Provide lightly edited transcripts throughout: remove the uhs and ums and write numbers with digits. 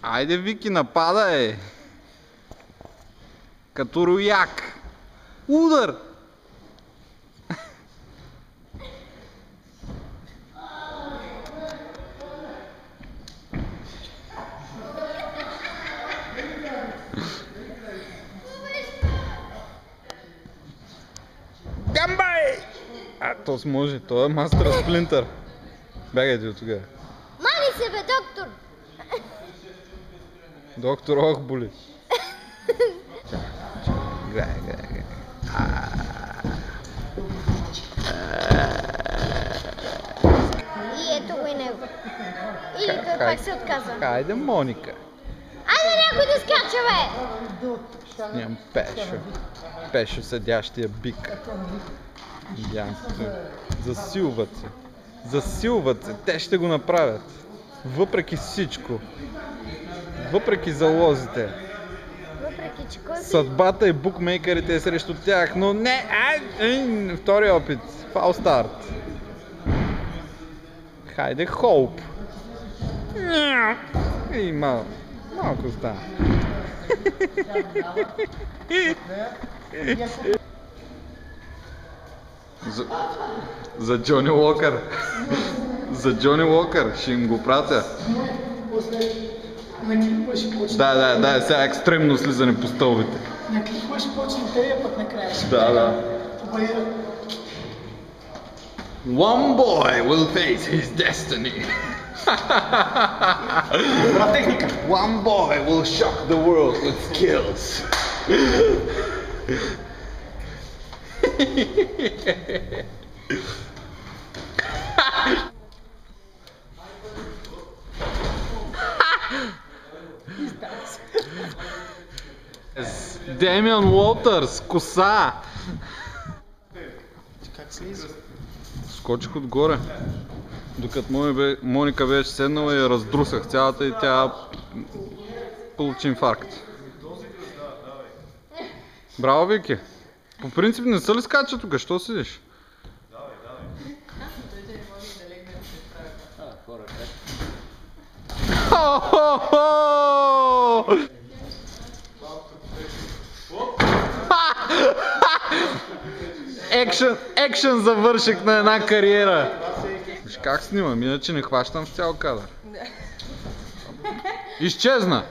Айде, Вики, нападай! Като рояк! Удар! Гамбай! То може, той е мастер сплинтър. Бягайте от тогава. Мани се, бе, доктор! Доктор Охболи. Гледай. И ето го и него. Или той пак се отказа. Хайде, Моника. Айде някой да скача, бе! Нямам Пешо. Пешо седящия бик. Засилват се. Те ще го направят. Въпреки всичко. Въпреки залозите. Въпреки че кой Съдбата и букмейкерите е срещу тях, но не! Втори опит. Фал старт. Хайде, Хоуп. И малко стана. За Джони Уокър. За Джони Уокър ще им го пратя. Да, сега екстремно слизане по стълбите. Накликваш, почне къде пък накрая. Да. One boy will face his destiny. Добра техника. One boy will shock the world with skills. Демиан Уолтърс, коса! Как слиза? Скочих отгоре. Докато Моника беше седнала и я раздрусах цялата и тя получи инфаркт. Браво, Вики! По принцип не са ли скача тук? Що седиш? Екшен завърших на една кариера. Виж как снимам, иначе не хващам в цял кадър. Изчезна.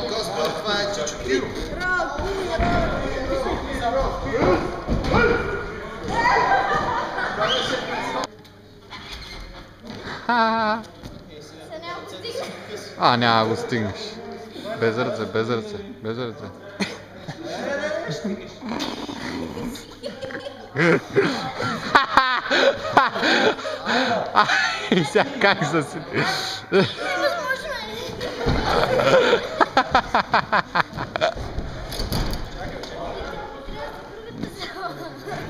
Господи, това е Чичо Киро. Няма го стигнеш. Без ръце. И сега как се си...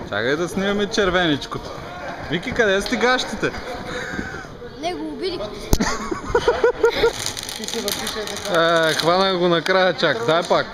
Чакай да снимаме червеничкото. Вики, къде сте гащите? Не го убили. Хвана го накрая, чак. Дай пак.